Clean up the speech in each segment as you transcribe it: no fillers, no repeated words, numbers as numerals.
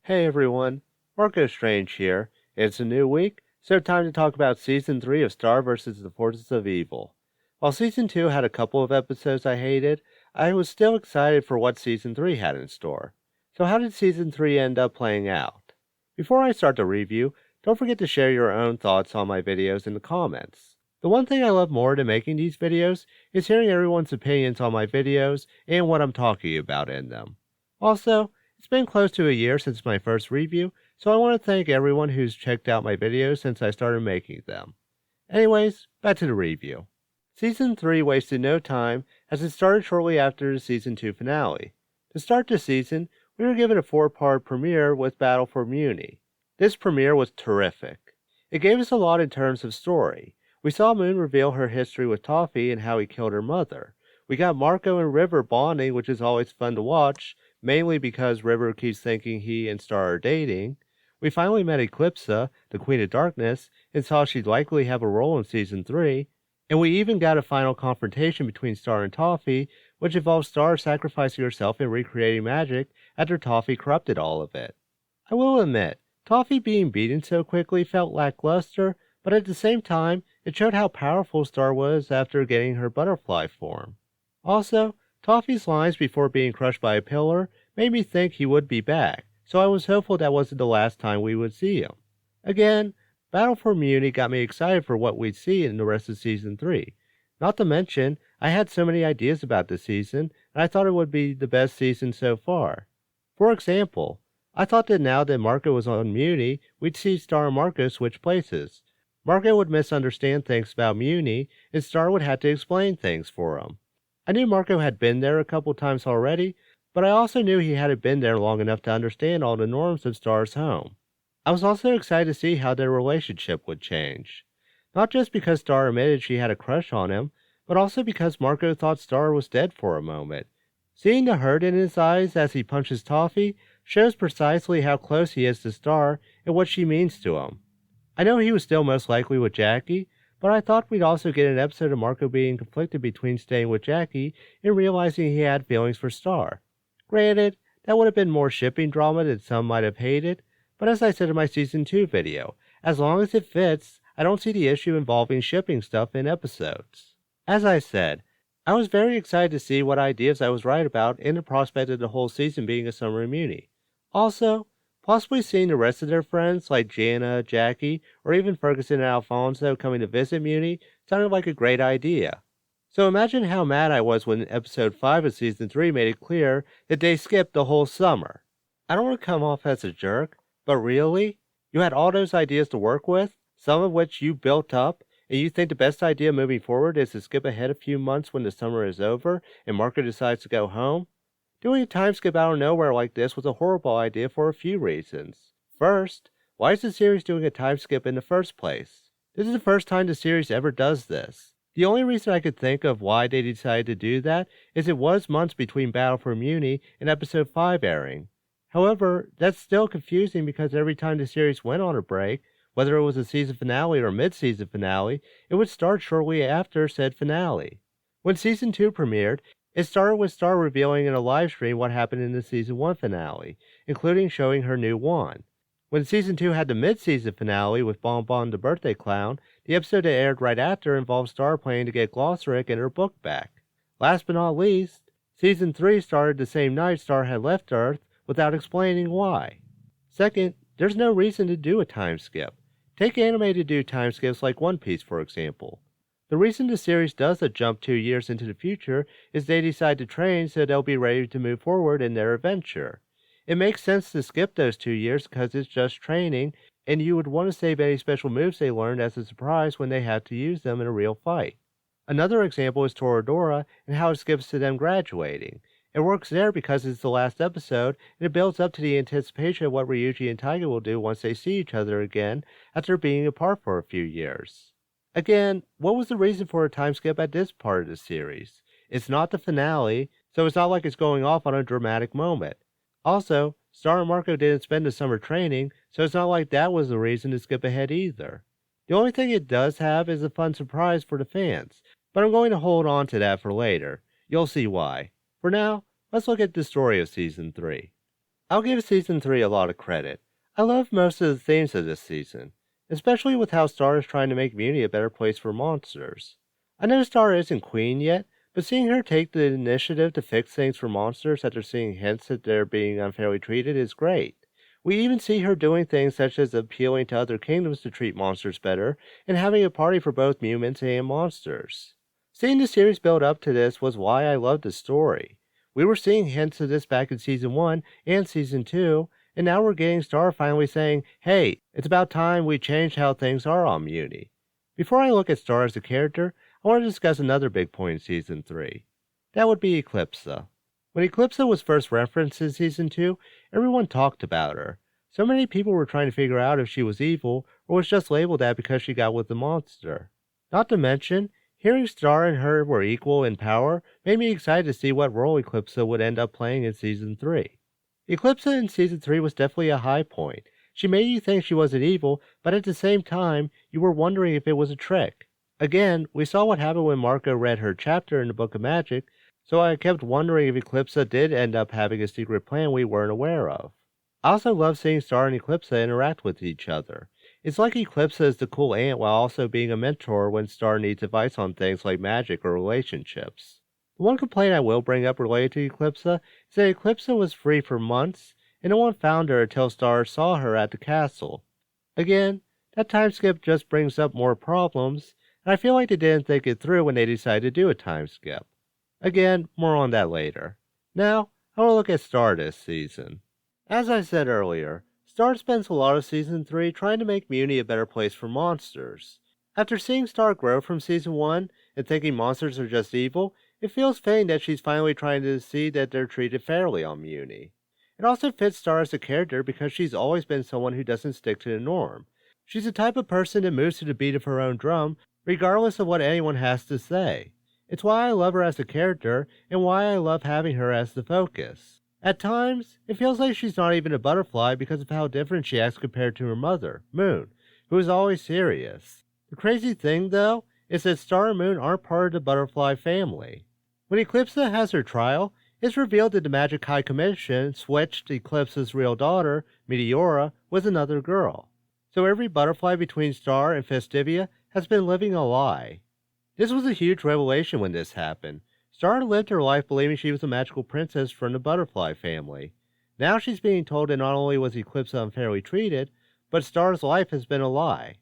Hey everyone, Marco Strange here. It's a new week, so time to talk about Season 3 of Star vs. the Forces of Evil. While Season 2 had a couple of episodes I hated, I was still excited for what Season 3 had in store. So how did Season 3 end up playing out? Before I start the review, don't forget to share your own thoughts on my videos in the comments. The one thing I love more than making these videos is hearing everyone's opinions on my videos and what I'm talking about in them. Also, it's been close to a year since my first review, so I want to thank everyone who's checked out my videos since I started making them. Anyways, back to the review. Season 3 wasted no time as it started shortly after the Season 2 finale. To start the season, we were given a 4-part premiere with Battle for Mewni. This premiere was terrific. It gave us a lot in terms of story. We saw Moon reveal her history with Toffee and how he killed her mother. We got Marco and River bonding, which is always fun to watch, mainly because River keeps thinking he and Star are dating. We finally met Eclipsa, the Queen of Darkness, and saw she'd likely have a role in Season 3. And we even got a final confrontation between Star and Toffee, which involved Star sacrificing herself and recreating magic after Toffee corrupted all of it. I will admit, Toffee being beaten so quickly felt lackluster, but at the same time, it showed how powerful Star was after getting her butterfly form. Also, Toffee's lines before being crushed by a pillar made me think he would be back, so I was hopeful that wasn't the last time we would see him. Again, Battle for Mewni got me excited for what we'd see in the rest of Season 3. Not to mention, I had so many ideas about this season, and I thought it would be the best season so far. For example, I thought that now that Marco was on Mewni, we'd see Star and Marco switch places. Marco would misunderstand things about Mewni, and Star would have to explain things for him. I knew Marco had been there a couple times already, but I also knew he hadn't been there long enough to understand all the norms of Star's home. I was also excited to see how their relationship would change. Not just because Star admitted she had a crush on him, but also because Marco thought Star was dead for a moment. Seeing the hurt in his eyes as he punches Toffee shows precisely how close he is to Star and what she means to him. I know he was still most likely with Jackie, but I thought we'd also get an episode of Marco being conflicted between staying with Jackie and realizing he had feelings for Star. Granted, that would have been more shipping drama that some might have hated, but as I said in my Season 2 video, as long as it fits, I don't see the issue involving shipping stuff in episodes. As I said, I was very excited to see what ideas I was right about in the prospect of the whole season being a summer Mewni. Also, possibly seeing the rest of their friends like Jana, Jackie, or even Ferguson and Alfonso coming to visit Mewni sounded like a great idea. So imagine how mad I was when episode 5 of Season 3 made it clear that they skipped the whole summer. I don't want to come off as a jerk, but really? You had all those ideas to work with, some of which you built up, and you think the best idea moving forward is to skip ahead a few months when the summer is over and Marco decides to go home? Doing a time skip out of nowhere like this was a horrible idea for a few reasons. First, why is the series doing a time skip in the first place? This is the first time the series ever does this. The only reason I could think of why they decided to do that is it was months between Battle for Mewni and episode 5 airing. However, that's still confusing because every time the series went on a break, whether it was a season finale or mid-season finale, it would start shortly after said finale. When Season 2 premiered, it started with Star revealing in a livestream what happened in the Season 1 finale, including showing her new wand. When Season 2 had the mid-season finale with Bon Bon the Birthday Clown, the episode that aired right after involved Star planning to get Glossaric and her book back. Last but not least, Season 3 started the same night Star had left Earth without explaining why. Second, there's no reason to do a time skip. Take anime to do time skips like One Piece, for example. The reason the series does a jump 2 years into the future is they decide to train so they'll be ready to move forward in their adventure. It makes sense to skip those 2 years because it's just training, and you would want to save any special moves they learned as a surprise when they have to use them in a real fight. Another example is Toradora and how it skips to them graduating. It works there because it's the last episode, and it builds up to the anticipation of what Ryuji and Taiga will do once they see each other again after being apart for a few years. Again, what was the reason for a time skip at this part of the series? It's not the finale, so it's not like it's going off on a dramatic moment. Also, Star and Marco didn't spend the summer training, so it's not like that was the reason to skip ahead either. The only thing it does have is a fun surprise for the fans, but I'm going to hold on to that for later. You'll see why. For now, let's look at the story of Season 3. I'll give Season 3 a lot of credit. I love most of the themes of this season, especially with how Star is trying to make Mewni a better place for monsters. I know Star isn't Queen yet, but seeing her take the initiative to fix things for monsters after seeing hints that they're being unfairly treated is great. We even see her doing things such as appealing to other kingdoms to treat monsters better and having a party for both humans and monsters. Seeing the series build up to this was why I loved the story. We were seeing hints of this back in Season 1 and Season 2, and now we're getting Star finally saying, hey, it's about time we changed how things are on Mewni. Before I look at Star as a character, I want to discuss another big point in Season 3. That would be Eclipsa. When Eclipsa was first referenced in Season 2, everyone talked about her. So many people were trying to figure out if she was evil or was just labeled that because she got with the monster. Not to mention, hearing Star and her were equal in power made me excited to see what role Eclipsa would end up playing in Season 3. Eclipsa in Season 3 was definitely a high point. She made you think she wasn't evil, but at the same time, you were wondering if it was a trick. Again, we saw what happened when Marco read her chapter in the Book of Magic, so I kept wondering if Eclipsa did end up having a secret plan we weren't aware of. I also love seeing Star and Eclipsa interact with each other. It's like Eclipsa is the cool aunt while also being a mentor when Star needs advice on things like magic or relationships. The one complaint I will bring up related to Eclipsa is that Eclipsa was free for months, and no one found her until Star saw her at the castle. Again, that time skip just brings up more problems, and I feel like they didn't think it through when they decided to do a time skip. Again, more on that later. Now, I will look at Star this season. As I said earlier, Star spends a lot of Season 3 trying to make Mewni a better place for monsters. After seeing Star grow from Season 1 and thinking monsters are just evil, it feels fitting that she's finally trying to see that they're treated fairly on Mewni. It also fits Star as a character because she's always been someone who doesn't stick to the norm. She's the type of person that moves to the beat of her own drum, regardless of what anyone has to say. It's why I love her as a character, and why I love having her as the focus. At times, it feels like she's not even a butterfly because of how different she acts compared to her mother, Moon, who is always serious. The crazy thing, though, is that Star and Moon aren't part of the butterfly family. When Eclipsa has her trial, it's revealed that the Magic High Commission switched Eclipsa's real daughter, Meteora, with another girl. So every butterfly between Star and Festivia has been living a lie. This was a huge revelation when this happened. Star lived her life believing she was a magical princess from the butterfly family. Now she's being told that not only was Eclipsa unfairly treated, but Star's life has been a lie.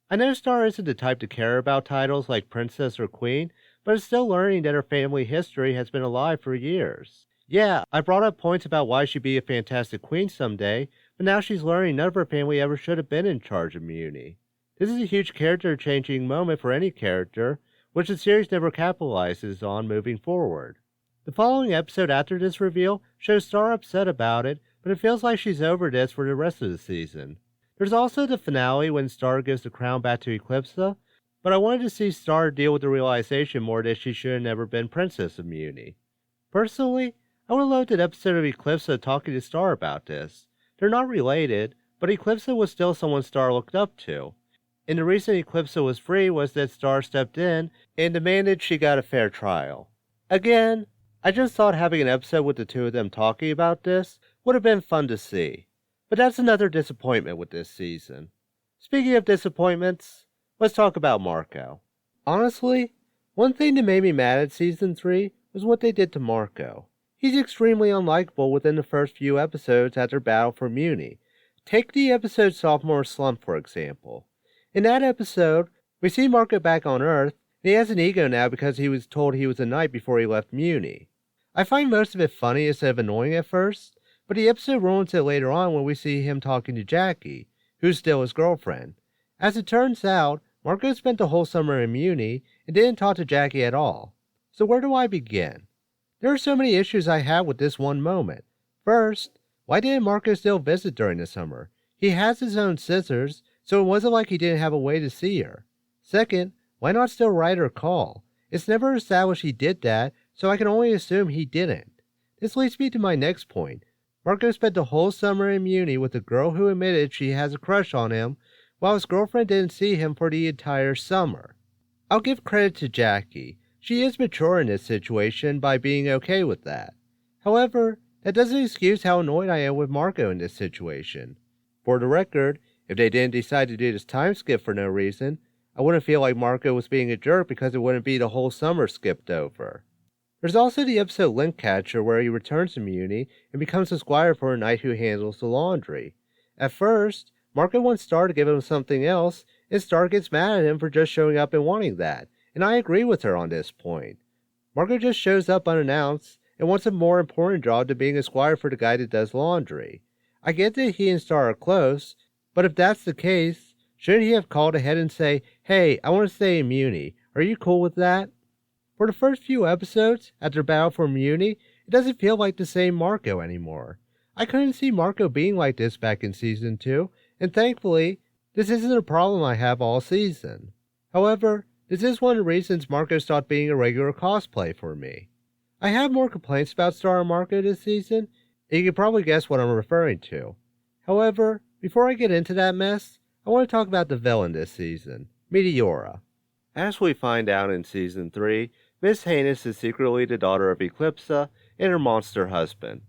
I know Star isn't the type to care about titles like princess or queen, but is still learning that her family history has been a lie for years. Yeah, I brought up points about why she'd be a fantastic queen someday, but now she's learning none of her family ever should have been in charge of Mewni. This is a huge character-changing moment for any character, which the series never capitalizes on moving forward. The following episode after this reveal shows Star upset about it, but it feels like she's over this for the rest of the season. There's also the finale when Star gives the crown back to Eclipsa, but I wanted to see Star deal with the realization more that she should have never been Princess of Mewni. Personally, I would have loved an episode of Eclipsa talking to Star about this. They're not related, but Eclipsa was still someone Star looked up to. And the reason Eclipsa was free was that Star stepped in and demanded she got a fair trial. Again, I just thought having an episode with the two of them talking about this would have been fun to see. But that's another disappointment with this season. Speaking of disappointments, let's talk about Marco. Honestly, one thing that made me mad at Season 3 was what they did to Marco. He's extremely unlikable within the first few episodes after Battle for Mewni. Take the episode Sophomore Slump, for example. In that episode, we see Marco back on Earth, and he has an ego now because he was told he was a knight before he left Mewni. I find most of it funny instead of annoying at first, but the episode ruins it later on when we see him talking to Jackie, who's still his girlfriend. As it turns out, Marco spent the whole summer in Mewni and didn't talk to Jackie at all. So where do I begin? There are so many issues I have with this one moment. First, why didn't Marco still visit during the summer? He has his own sisters, so it wasn't like he didn't have a way to see her. Second, why not still write or call? It's never established he did that, so I can only assume he didn't. This leads me to my next point. Marco spent the whole summer in Mewni with a girl who admitted she has a crush on him, while his girlfriend didn't see him for the entire summer. I'll give credit to Jackie. She is mature in this situation by being okay with that. However, that doesn't excuse how annoyed I am with Marco in this situation. For the record, if they didn't decide to do this time skip for no reason, I wouldn't feel like Marco was being a jerk because it wouldn't be the whole summer skipped over. There's also the episode Link Catcher where he returns to Mewni and becomes a squire for a knight who handles the laundry. At first, Marco wants Star to give him something else, and Star gets mad at him for just showing up and wanting that, and I agree with her on this point. Marco just shows up unannounced and wants a more important job to being a squire for the guy that does laundry. I get that he and Star are close, but if that's the case, shouldn't he have called ahead and say, "Hey, I want to stay in Mewni. Are you cool with that?" For the first few episodes, after Battle for Mewni, it doesn't feel like the same Marco anymore. I couldn't see Marco being like this back in Season 2, and thankfully, this isn't a problem I have all season. However, this is one of the reasons Marco stopped being a regular cosplay for me. I have more complaints about Star and Marco this season, and you can probably guess what I'm referring to. However, before I get into that mess, I want to talk about the villain this season, Meteora. As we find out in Season 3, Miss Heinous is secretly the daughter of Eclipsa and her monster husband.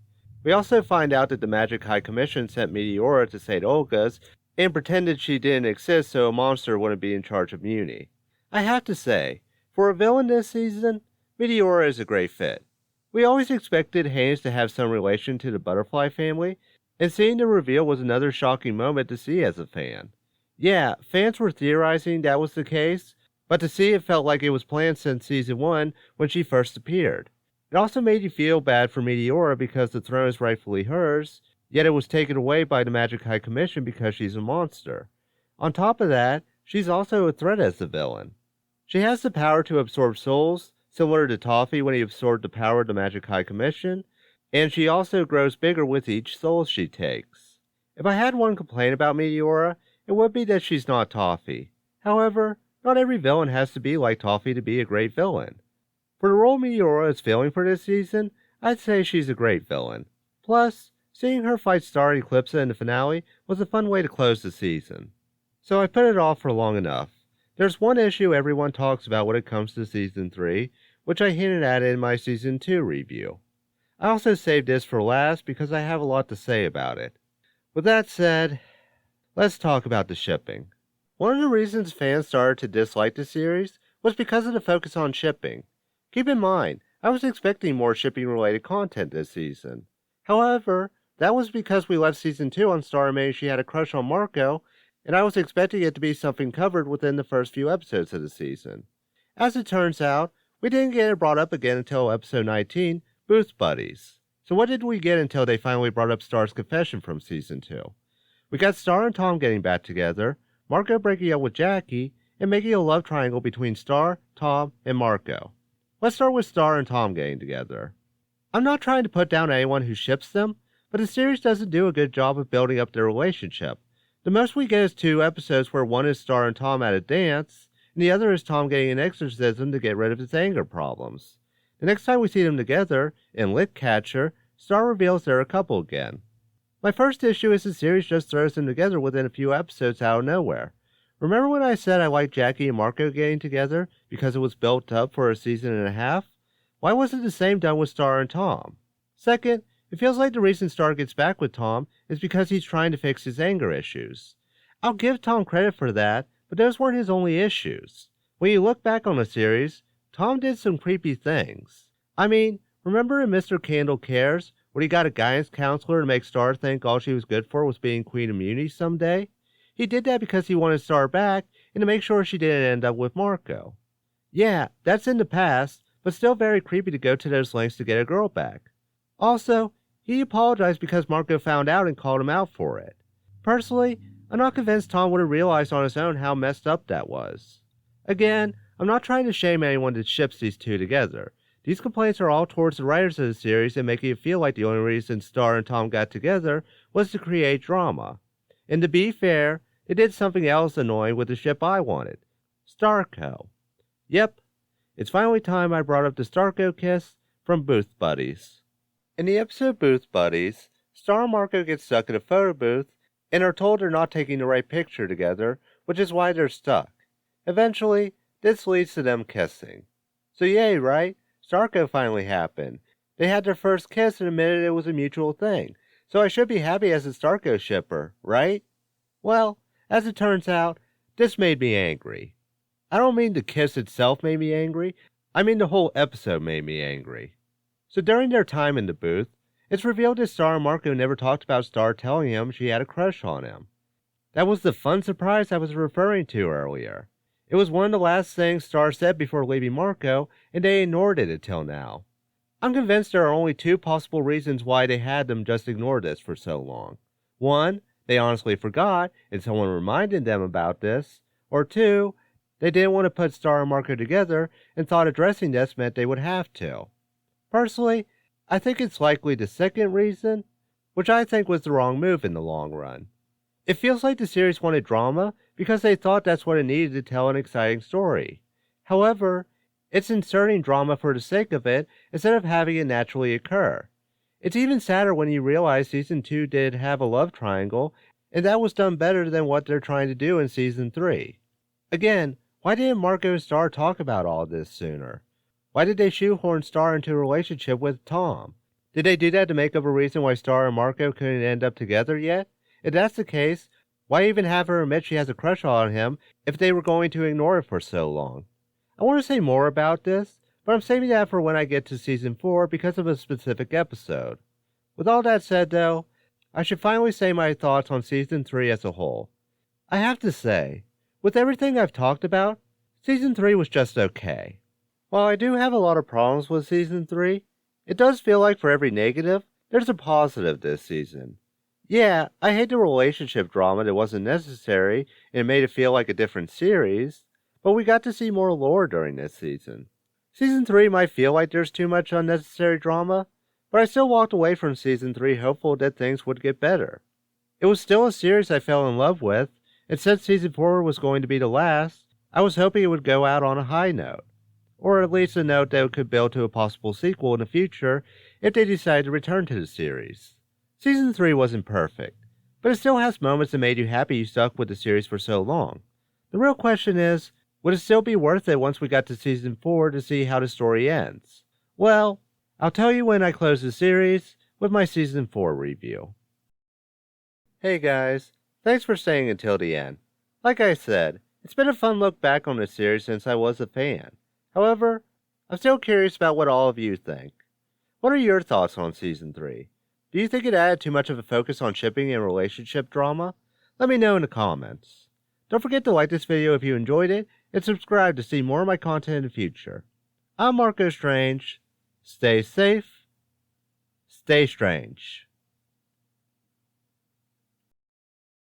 We also find out that the Magic High Commission sent Meteora to St. Olga's and pretended she didn't exist so a monster wouldn't be in charge of Mewni. I have to say, for a villain this season, Meteora is a great fit. We always expected Heinous to have some relation to the Butterfly family, and seeing the reveal was another shocking moment to see as a fan. Yeah, fans were theorizing that was the case, but to see it felt like it was planned since Season 1 when she first appeared. It also made you feel bad for Meteora because the throne is rightfully hers, yet it was taken away by the Magic High Commission because she's a monster. On top of that, she's also a threat as the villain. She has the power to absorb souls, similar to Toffee when he absorbed the power of the Magic High Commission, and she also grows bigger with each soul she takes. If I had one complaint about Meteora, it would be that she's not Toffee. However, not every villain has to be like Toffee to be a great villain. For the role Meteora is filling for this season, I'd say she's a great villain. Plus, seeing her fight Star and Eclipsa in the finale was a fun way to close the season. So I put it off for long enough. There's one issue everyone talks about when it comes to Season 3, which I hinted at in my Season 2 review. I also saved this for last because I have a lot to say about it. With that said, let's talk about the shipping. One of the reasons fans started to dislike the series was because of the focus on shipping. Keep in mind, I was expecting more shipping-related content this season. However, that was because we left Season 2 on Star admitting she had a crush on Marco, and I was expecting it to be something covered within the first few episodes of the season. As it turns out, we didn't get it brought up again until episode 19, Booth Buddies. So what did we get until they finally brought up Star's confession from Season 2? We got Star and Tom getting back together, Marco breaking up with Jackie, and making a love triangle between Star, Tom, and Marco. Let's start with Star and Tom getting together. I'm not trying to put down anyone who ships them, but the series doesn't do a good job of building up their relationship. The most we get is 2 episodes where one is Star and Tom at a dance, and the other is Tom getting an exorcism to get rid of his anger problems. The next time we see them together, in Link Catcher, Star reveals they're a couple again. My first issue is the series just throws them together within a few episodes out of nowhere. Remember when I said I liked Jackie and Marco getting together because it was built up for a season and a half? Why wasn't the same done with Star and Tom? Second, it feels like the reason Star gets back with Tom is because he's trying to fix his anger issues. I'll give Tom credit for that, but those weren't his only issues. When you look back on the series, Tom did some creepy things. I mean, remember in Mr. Candle Cares, where he got a guidance counselor to make Star think all she was good for was being Queen of Mewni someday? He did that because he wanted Star back and to make sure she didn't end up with Marco. Yeah, that's in the past, but still very creepy to go to those lengths to get a girl back. Also, he apologized because Marco found out and called him out for it. Personally, I'm not convinced Tom would have realized on his own how messed up that was. Again, I'm not trying to shame anyone that ships these two together. These complaints are all towards the writers of the series and making it feel like the only reason Star and Tom got together was to create drama. And to be fair, they did something else annoying with the ship I wanted. Starco. Yep, it's finally time I brought up the Starco Kiss from Booth Buddies. In the episode Booth Buddies, Star and Marco get stuck in a photo booth and are told they're not taking the right picture together, which is why they're stuck. Eventually, this leads to them kissing. So yay, right? Starco finally happened. They had their first kiss and admitted it was a mutual thing, so I should be happy as a Starco shipper, right? Well, as it turns out, this made me angry. I don't mean the kiss itself made me angry, I mean the whole episode made me angry. So during their time in the booth, it's revealed that Star and Marco never talked about Star telling him she had a crush on him. That was the fun surprise I was referring to earlier. It was one of the last things Star said before leaving Marco, and they ignored it until now. I'm convinced there are only two possible reasons why they had them just ignore this for so long. One, they honestly forgot, and someone reminded them about this. Or two, they didn't want to put Star and Marco together and thought addressing this meant they would have to. Personally, I think it's likely the second reason, which I think was the wrong move in the long run. It feels like the series wanted drama because they thought that's what it needed to tell an exciting story. However, it's inserting drama for the sake of it instead of having it naturally occur. It's even sadder when you realize Season 2 did have a love triangle, and that was done better than what they're trying to do in Season 3. Again, why didn't Marco and Star talk about all this sooner? Why did they shoehorn Star into a relationship with Tom? Did they do that to make up a reason why Star and Marco couldn't end up together yet? If that's the case, why even have her admit she has a crush on him if they were going to ignore it for so long? I want to say more about this, but I'm saving that for when I get to Season 4 because of a specific episode. With all that said though, I should finally say my thoughts on Season 3 as a whole. I have to say, with everything I've talked about, Season 3 was just okay. While I do have a lot of problems with Season 3, it does feel like for every negative, there's a positive this season. Yeah, I hate the relationship drama that wasn't necessary and made it feel like a different series, but we got to see more lore during this season. Season 3 might feel like there's too much unnecessary drama, but I still walked away from Season 3 hopeful that things would get better. It was still a series I fell in love with, and since Season 4 was going to be the last, I was hoping it would go out on a high note. Or at least a note that could build to a possible sequel in the future if they decide to return to the series. Season 3 wasn't perfect, but it still has moments that made you happy you stuck with the series for so long. The real question is, would it still be worth it once we got to Season 4 to see how the story ends? Well, I'll tell you when I close the series with my Season 4 review. Hey guys, thanks for staying until the end. Like I said, it's been a fun look back on the series since I was a fan. However, I'm still curious about what all of you think. What are your thoughts on Season 3? Do you think it added too much of a focus on shipping and relationship drama? Let me know in the comments. Don't forget to like this video if you enjoyed it, and subscribe to see more of my content in the future. I'm Marco Strange. Stay safe. Stay strange.